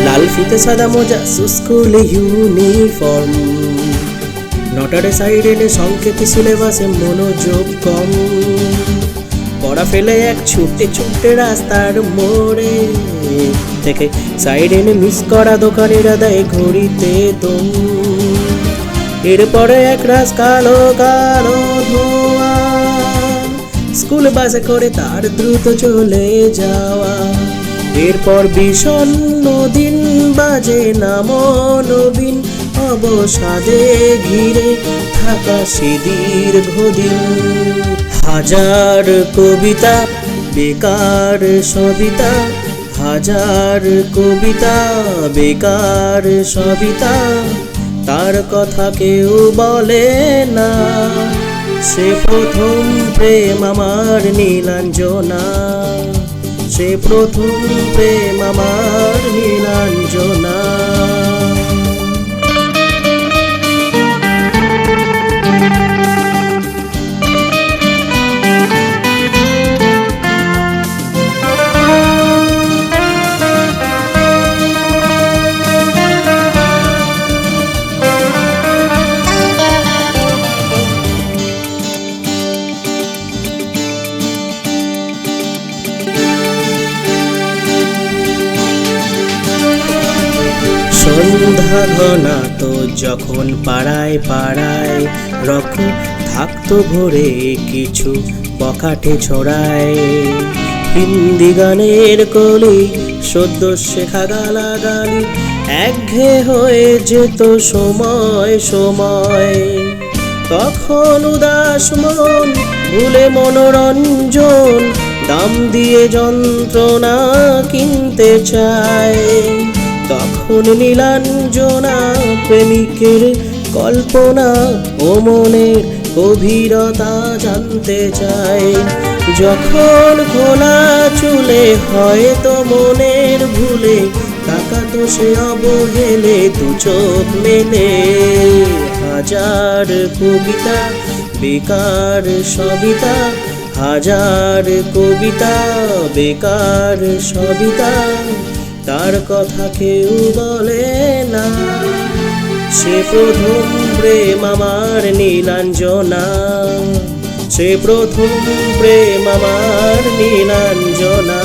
লাল ফিতে সাদা মোজা স্কুলে ইউনিফর্ম, নটারে সাইডেনে সংকেত সিলেবাসে মনোযোগ কম, পড়া ফেলে এক ছুটে ছুটে রাস্তার মোড়ে থেকে সাইডেনে মিস করা দোকানিরা দেয় ঘড়িতে দম। এরপরে এক রাস কালো কালো ধোঁয়া, স্কুল বাসে করে তার দ্রুত চলে যাওয়া। এরপর বিষণ্ণ দিন বাজে নামো নবীন, অবসাদে ঘিরে থাকা সে দীর্ঘদিন। হাজার কবিতা বেকার সবিতা, হাজার কবিতা বেকার সবিতা, তার কথা কেউ বলে না। সে প্রথম প্রেম আমার নীলাঞ্জনা, সে প্রথম প্রেম আমার নীলাঞ্জনা। সন্ধ্যা ঘনা তো যখন পাড়ায় পাড়ায় রক থাকতো ভরে কিছু বকাটে ছড়ায়। হিন্দি গানের কলি সদ্য শেখা গালাগালি একঘেয়ে হয়ে যেত সময় সময়। তখন উদাস মন ভুলে মনোরঞ্জন, দাম দিয়ে যন্ত্রণা কিনতে চায়। তখন নীলাঞ্জনা প্রেমিকের কল্পনা ও মনের গভীরতা জানতে চায়। যখন খোলা চুলে হয়তো মনের ভুলে তাকাতো সে অবহেলে দু চোখ মেলে। হাজার কবিতা বেকার সবিতা, হাজার কবিতা বেকার সবিতা, তার কথা কেউ বলে না। সে প্রথম প্রেম আমার নীলাঞ্জনা, সে প্রথম প্রেম আমার নীলাঞ্জনা।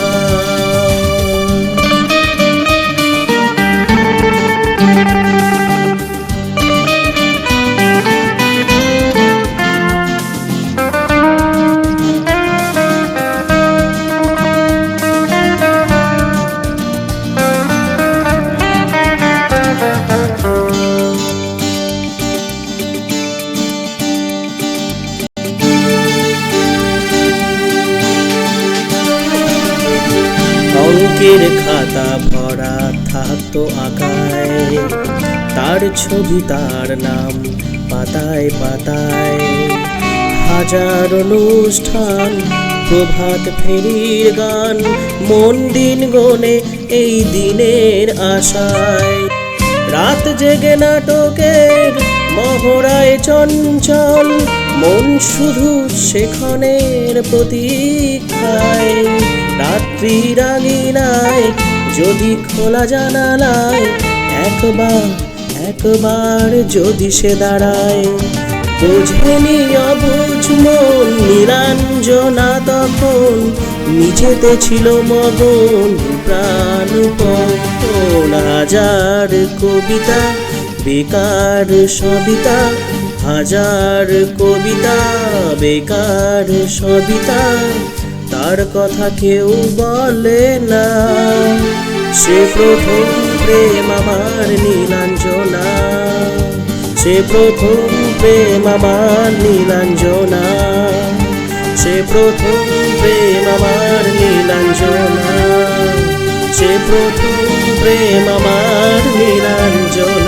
অঙ্কের খাতা ভরা থাকতো আঁকায়, তার ছবি তার নাম পাতায় পাতায়। হাজার অনুষ্ঠান প্রভাত ফেরির গান, মন দিন গনে এই দিনের আশায়। রাত জেগে নাটকের মহড়ায় চঞ্চল, মন শুধু সেখানের প্রতীক্ষায়। রাত্রি রাঙিনায় যদি খোলা জানালায় একবার একবার যদি সে দাঁড়ায়। বোঝেনি অবুঝ মন নীলাঞ্জনা তখন, নিজেতে ছিল মগন প্রাণপণ। হাজার কবিতা বেকার সবিতা, হাজার কবিতা বেকার সবিতা, তার কথা কেউ বলে না। সে প্রথম প্রেম আমার নীলাঞ্জনা, সে প্রথম প্রেম আমার নীলাঞ্জনা, সে প্রথম প্রেম আমার নীলাঞ্জনা, সে প্রথম প্রেম আমার নীলাঞ্জনা।